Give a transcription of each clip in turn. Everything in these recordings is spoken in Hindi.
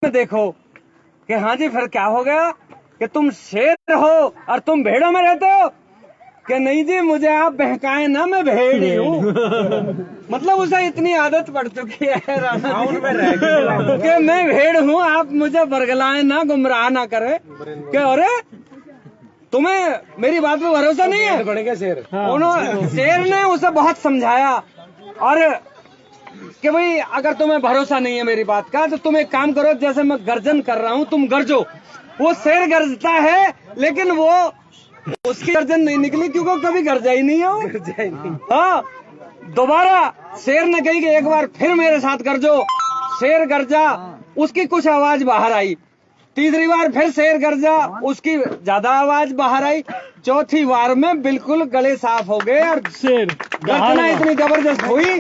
में देखो कि हाँ जी फिर क्या हो गया कि तुम शेर हो और तुम भेड़ों में रहते हो कि नहीं जी मुझे आप बहकाए ना, मैं भेड़ ही हूँ। मतलब उसे इतनी आदत पड़ चुकी है राणा कि मैं भेड़ हूँ, आप मुझे बरगलाए ना, गुमराह ना करे कि अरे तुम्हें मेरी बात पे भरोसा नहीं है। बनेगा शेर। उन्होंने शेर ने उसे बहुत समझाया और कि भाई अगर तुम्हें भरोसा नहीं है मेरी बात का तो तुम एक काम करो, जैसे मैं गर्जन कर रहा हूँ तुम गरजो। वो शेर गरजता है लेकिन वो उसकी गर्जन नहीं निकली क्योंकि कभी गरजा ही नहीं है। हाँ, दोबारा शेर ने कही कि एक बार फिर मेरे साथ गरजो। शेर गरजा, उसकी कुछ आवाज बाहर आई। तीसरी बार फिर शेर गरजा, उसकी ज्यादा आवाज बाहर आई। चौथी बार में बिल्कुल गले साफ हो गए और शेर गर्जना इतनी जबरदस्त हुई,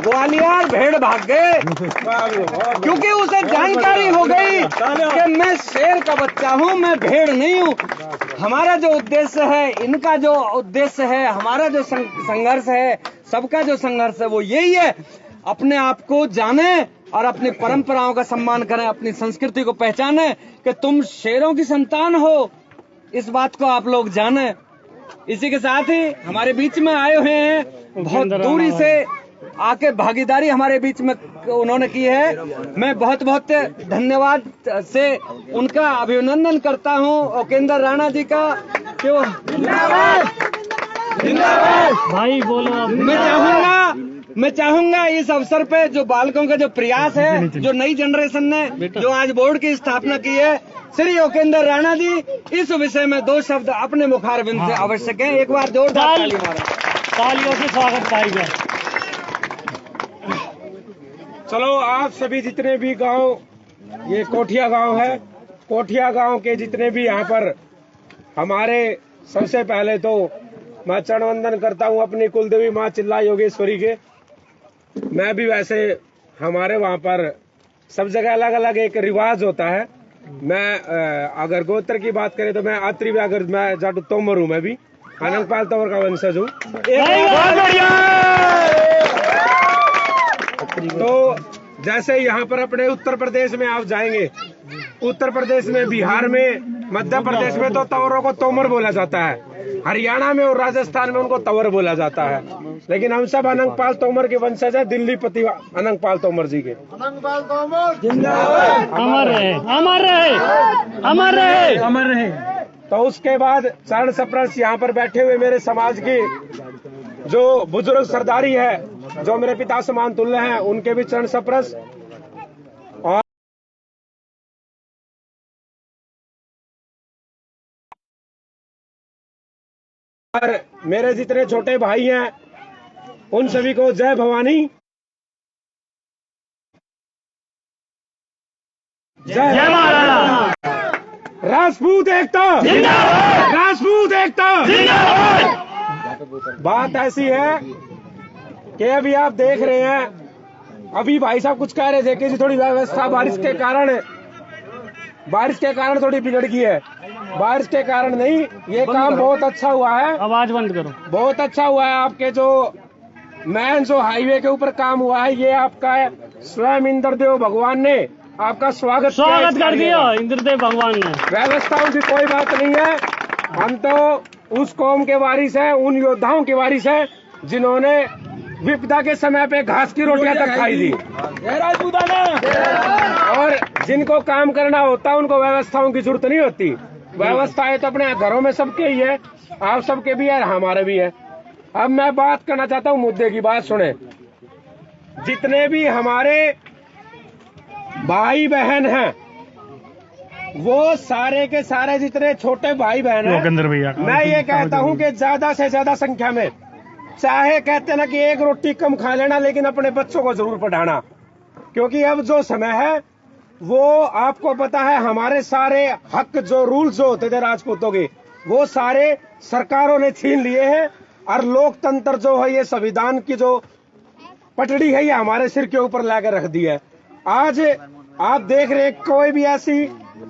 ग्वालियर भेड़ भाग गए क्योंकि उसे जानकारी हो गई कि मैं शेर का बच्चा हूँ, मैं भेड़ नहीं हूँ। हमारा जो उद्देश्य है, इनका जो उद्देश्य है, हमारा जो संघर्ष है, सबका जो संघर्ष है वो यही है, अपने आप को जाने और अपनी परंपराओं का सम्मान करें, अपनी संस्कृति को पहचाने कि तुम शेरों की संतान हो, इस बात को आप लोग जाने। इसी के साथ ही हमारे बीच में आए हुए हैं, बहुत दूरी से आके भागीदारी हमारे बीच में उन्होंने की है। मैं बहुत बहुत धन्यवाद से उनका अभिनंदन करता हूं ओकेंद्र राणा जी का कि वो भाई बोलो। मैं चाहूंगा इस अवसर पे जो बालकों का जो प्रयास है, जो नई जनरेशन ने जो आज बोर्ड की स्थापना की है, श्री ओकेंद्र राणा जी इस विषय में दो शब्द अपने मुखारबिंद से आवश्यक है। एक बार जोरदार तालियों से स्वागत पाएगा। चलो आप सभी जितने भी गांव, ये कोठिया गांव है, कोठिया गांव के जितने भी यहाँ पर हमारे, सबसे पहले तो मैं चरण वंदन करता हूँ अपनी कुलदेवी माँ चिल्ला योगेश्वरी के। मैं भी वैसे हमारे वहाँ पर सब जगह अलग अलग एक रिवाज होता है। मैं अगर गोत्र की बात करें तो मैं आत्री भी, अगर मैं जाटू तोमर हूँ, मैं भी अनंगपाल तोमर का वंशज हूँ। तो जैसे यहाँ पर अपने उत्तर प्रदेश में आप जाएंगे, उत्तर प्रदेश में, बिहार में, मध्य प्रदेश में तो तवरों को तोमर बोला जाता है, हरियाणा में और राजस्थान में उनको तवर बोला जाता है। लेकिन हम सब अनंगपाल तोमर के वंशज है, दिल्ली पति अनंगपाल तोमर जी के। अनंगपाल तोमर जिंदाबाद, अमर रहे, अमर रहे, अमर रहे, अमर रहे। तो उसके बाद चरण सप्रश यहाँ पर बैठे हुए मेरे समाज की जो बुजुर्ग सरदारी है, जो मेरे पिता समान तुल्य हैं, उनके भी चरण सप्रश। और मेरे जितने छोटे भाई हैं उन सभी को जय भवानी, जय महाराणा। राजपूत एकता जिंदाबाद, राजपूत एकता जिंदाबाद। बात ऐसी है कि अभी आप देख रहे हैं, अभी भाई साहब कुछ कह रहे थे कि थोड़ी व्यवस्था बारिश के कारण थोड़ी बिगड़ गई है। बारिश के कारण नहीं, ये काम बहुत अच्छा हुआ है। आवाज बंद करो। बहुत अच्छा हुआ है। आपके जो मैन जो हाईवे के ऊपर काम हुआ है, ये आपका स्वयं इंद्रदेव भगवान ने आपका स्वागत कर दिया। इंद्रदेव भगवान ने, व्यवस्थाओं की कोई बात नहीं है। हम तो उस कौम के वारिस हैं, उन योद्धाओं के वारिस हैं जिन्होंने विपदा के समय पे घास की रोटियां तक खाई थी। और जिनको काम करना होता है उनको व्यवस्थाओं की जरूरत नहीं होती। व्यवस्थाएं तो अपने घरों में सबके ही है, आप सबके भी है, हमारे भी है। अब मैं बात करना चाहता हूँ, मुद्दे की बात सुने। जितने भी हमारे भाई बहन हैं, वो सारे के सारे जितने छोटे भाई बहन हैं, मैं ये कहता हूँ कि ज्यादा से ज्यादा संख्या में, चाहे कहते ना कि एक रोटी कम खा लेना, लेकिन अपने बच्चों को जरूर पढ़ाना। क्योंकि अब जो समय है वो आपको पता है, हमारे सारे हक जो रूल्स जो होते थे राजपूतों के, वो सारे सरकारों ने छीन लिए हैं। और लोकतंत्र जो है, ये संविधान की जो पटड़ी है, ये हमारे सिर के ऊपर लाकर रख दी है। आज आप देख रहे हैं, कोई भी ऐसी,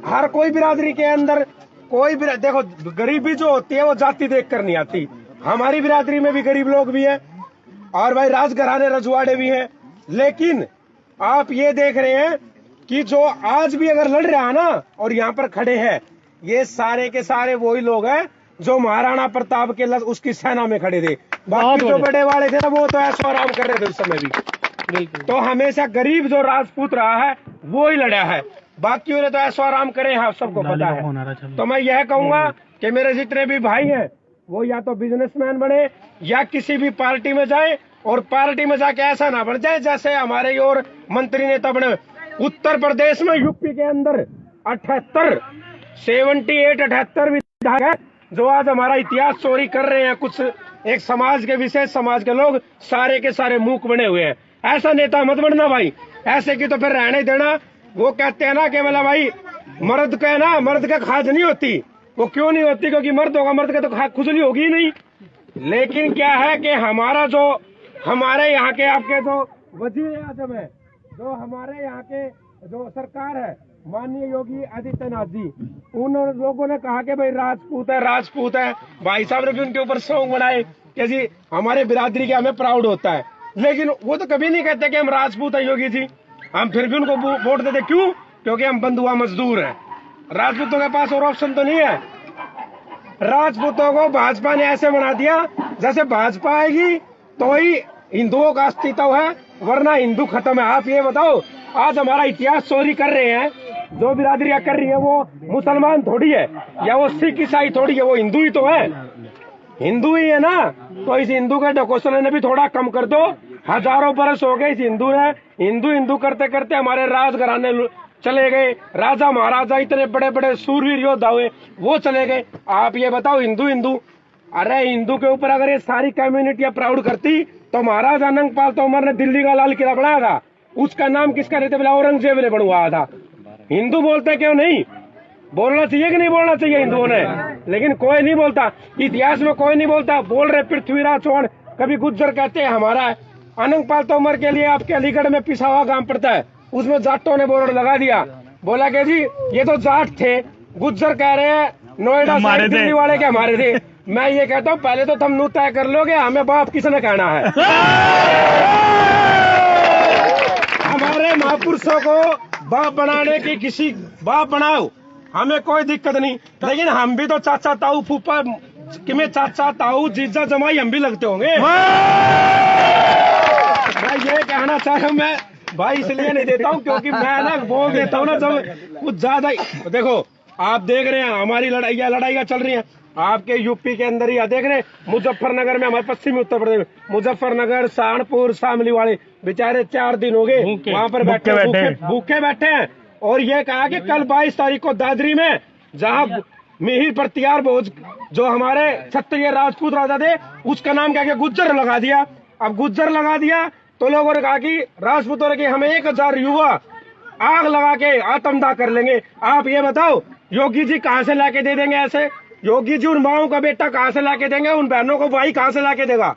हर कोई बिरादरी के अंदर कोई भी, देखो गरीबी जो होती है वो जाति देख कर नहीं आती। हमारी बिरादरी में भी गरीब लोग भी हैं और भाई राजघराने रजवाड़े भी हैं। लेकिन आप ये देख रहे हैं कि जो आज भी अगर लड़ रहा है ना और यहाँ पर खड़े हैं, ये सारे के सारे वही लोग हैं जो महाराणा प्रताप के उसकी सेना में खड़े थे। बाकी जो बड़े वाले थे ना वो तो ऐशो आराम कर रहे थे उस समय भी। तो हमेशा गरीब जो राजपूत रहा है वो ही लड़ा है, बाकी ने तो ऐशो आराम करे हैं, सबको पता है। तो मैं यह कहूंगा कि मेरे जितने भी भाई हैं वो या तो बिजनेसमैन बने या किसी भी पार्टी में जाए, और पार्टी में जाके ऐसा ना बन जाए जैसे हमारे और मंत्री नेता बने। उत्तर प्रदेश में यूपी के अंदर 78 विधायक है जो आज हमारा इतिहास चोरी कर रहे हैं। कुछ एक समाज के विशेष समाज के लोग सारे के सारे मूक बने हुए हैं। ऐसा नेता मत बनना भाई, ऐसे की तो फिर रहने देना। वो कहते हैं ना कि मतलब भाई मर्द का है ना, मर्द का खाज नहीं होती। वो क्यों नहीं होती? क्योंकि मर्द होगा, मर्द का तो खुजली होगी ही नहीं। लेकिन क्या है कि हमारा जो हमारे यहाँ के आपके जो वजीर आजम है, जो हमारे यहाँ के जो सरकार है माननीय योगी आदित्यनाथ जी, उन लोगों ने कहा कि भाई राजपूत है, राजपूत है। भाई साहब ने भी उनके ऊपर सॉन्ग बनाए कि जी हमारे बिरादरी के हमें प्राउड होता है। लेकिन वो तो कभी नहीं कहते कि हम राजपूत है योगी जी। हम फिर भी उनको वोट देते, क्यों? क्योंकि हम बंधुआ मजदूर हैं। राजपूतों के पास और ऑप्शन तो नहीं है। राजपूतों को भाजपा ने ऐसे बना दिया जैसे भाजपा आएगी तो ही हिंदुओं का अस्तित्व है, वरना हिंदू खत्म है। आप ये बताओ, आज हमारा इतिहास चोरी कर रहे हैं जो बिरादरियां कर रही है, वो मुसलमान थोड़ी है या वो सिख ईसाई थोड़ी है, वो हिंदू ही तो है, हिंदू ही है ना। तो इस हिंदू के ढकोसले ने भी थोड़ा कम कर दो। हजारों बरस हो गए इस हिंदू ने हिंदू करते करते हमारे राजघराने चले गए, राजा महाराजा इतने बड़े बड़े सूरवीर योद्धा हुए वो चले गए। आप ये बताओ हिंदू अरे हिंदू के ऊपर अगर ये सारी कम्युनिटियां प्राउड करती तो महाराजा अनंगपाल तोमर ने दिल्ली का लाल किला बनाया था, उसका नाम किसका रहता? बोला औरंगजेब ने बनवाया था। हिंदू बोलते क्यों नहीं? बोलना चाहिए कि नहीं बोलना चाहिए हिंदुओं ने? लेकिन कोई नहीं बोलता, इतिहास में कोई नहीं बोलता। बोल रहे पृथ्वीराज चौहान, कभी गुज्जर कहते हैं हमारा है। अनंगपाल तोमर के लिए आपके अलीगढ़ में पिसावा गांव पड़ता है, उसमें जाटों ने बोर्ड लगा दिया, बोला कि जी ये तो जाट थे। गुज्जर कह रहे हैं नोएडा से दिल्ली वाले के हमारे थे। मैं ये कहता हूँ पहले तो तुम नू तय कर लोगे हमें बाप किसने कहना है। हमारे महापुरुषों को बाप बनाने की किसी बाप बनाओ, हमें कोई दिक्कत नहीं। लेकिन हम भी तो चाचा ताऊ फूफा कि में चाचा ताऊ जीजा जमाई हम भी लगते होंगे। मैं ये कहना चाह रहा हूँ, मैं भाई इसलिए नहीं देता हूँ क्योंकि मैं ना बोल देता हूँ ना जब कुछ ज्यादा। देखो आप देख रहे हैं हमारी लड़ाइयाँ चल रही हैं आपके यूपी के अंदर ही। देख रहे हैं मुजफ्फरनगर में, हमारे पश्चिमी उत्तर प्रदेश में मुजफ्फरनगर, सहारनपुर, शामली वाले बेचारे 4 दिन हो गए वहाँ पर भूखे बैठे हैं। और ये कहा कि कल 22 तारीख को दादरी में जहाँ मिहिर प्रत्यार भोज जो हमारे क्षत्रिय राजपूत राजा थे उसका नाम क्या गुज्जर लगा दिया। अब गुज्जर लगा दिया तो लोगों ने कहा कि राजपूतों ने कि हमें 1000 युवा आग लगा के आत्मदाह कर लेंगे। आप ये बताओ योगी जी कहाँ से लाके दे देंगे? ऐसे योगी जी उन माओं का बेटा कहाँ से लाके देंगे? उन बहनों को भाई कहाँ से लाके देगा?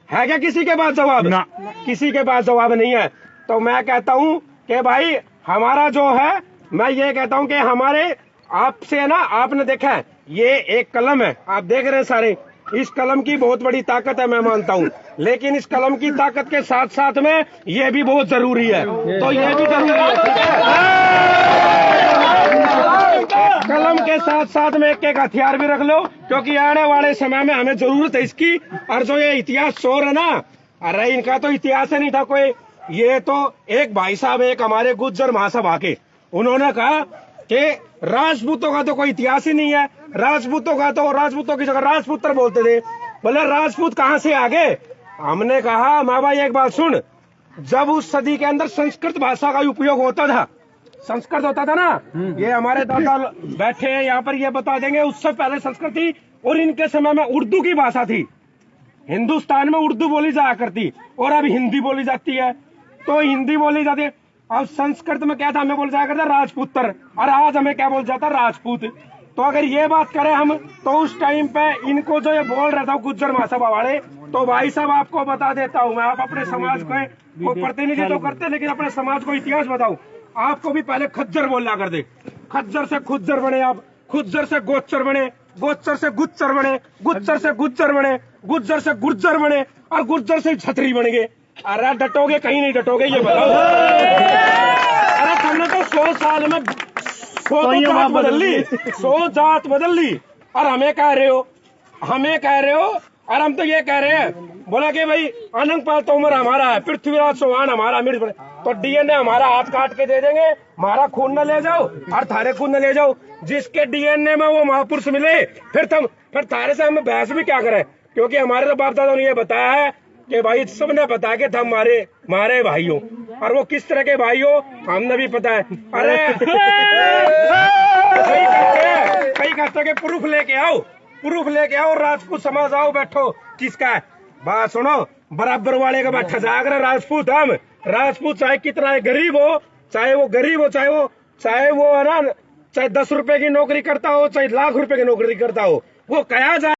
है क्या किसी के पास जवाब? किसी के पास जवाब नहीं है। तो मैं कहता हूँ कि भाई हमारा जो है, मैं ये कहता हूँ कि हमारे आपसे ना, आपने देखा है ये एक कलम है, आप देख रहे हैं सारे, इस कलम की बहुत बड़ी ताकत है मैं मानता हूँ। लेकिन इस कलम की ताकत के साथ साथ में ये भी बहुत जरूरी है। तो ये भी जरूरी है कलम के साथ साथ में एक हथियार भी रख लो, क्योंकि आने वाले समय में हमें जरूरत है इसकी। और जो ये इतिहास चोर है ना, अरे इनका तो इतिहास ही नहीं था कोई। ये तो एक भाई साहब, एक हमारे गुज्जर महासभा के, उन्होंने कहा कि राजपूतों का तो कोई इतिहास ही नहीं है। राजपूतों की जगह राजपुत्र बोलते थे। बोले राजपूत कहाँ से आ गए? हमने कहा माँ भाई एक बात सुन, जब उस सदी के अंदर संस्कृत भाषा का उपयोग होता था, संस्कृत होता था ना, ये हमारे दादा बैठे हैं यहाँ पर, ये बता देंगे उससे पहले संस्कृत थी और इनके समय में उर्दू की भाषा थी। हिंदुस्तान में उर्दू बोली जाया करती और अब हिंदी बोली जाती है। तो हिंदी बोली जाती है, अब संस्कृत में क्या था, हमें बोल जाया करता राजपुत्र, और आज हमें क्या बोल जाता राजपूत। तो अगर ये बात करें हम, तो उस टाइम पे इनको जो ये बोल रहा था गुज्जर महासभा वाले, तो भाई साहब आपको बता देता हूँ मैं, आप अपने समाज को प्रतिनिधित्व तो करते लेकिन अपने समाज को इतिहास बताओ। आपको भी पहले खज्जर बोलना कर दे, खज्जर से खुज्जर बने, आप खुज्जर से गोच्चर बने, गोच्चर से गुच्चर बने, गुच्चर से गुज्जर बने, गुज्जर से गुर्जर बने, और गुर्जर से छतरी बन गए। अरे डटोगे कहीं नहीं डटोगे, ये बताओ। अरे हमने तो 100 साल में 100 तो जात बदल ली, 100 जात बदल ली, और हमें कह रहे हो, और हम तो ये कह रहे हैं, बोला कि भाई अनंग पाल तो उम्र हमारा है, पृथ्वीराज चौहान हमारा मिर्च, तो डीएनए हमारा हाथ काट के दे देंगे, हमारा खून न ले जाओ और थारे खून न ले जाओ, जिसके डीएनए में वो महापुरुष मिले, फिर थारे से हम बहस भी क्या करें, क्योंकि हमारे तो बाप दादा ने ये बताया है कि भाई सबने बताया कि हम मारे भाई हो, और वो किस तरह के भाई हो हमने भी पता है। अरे कई कहते कि प्रूफ लेके आओ, राजपूत समाज आओ बैठो, किसका है बात सुनो, बराबर वाले का बैठा जाकर राजपूत, हम राजपूत चाहे कितना गरीब हो, चाहे वो है ना, चाहे 10 रुपए की नौकरी करता हो, चाहे लाख रुपए की नौकरी करता हो, वो कहा जाए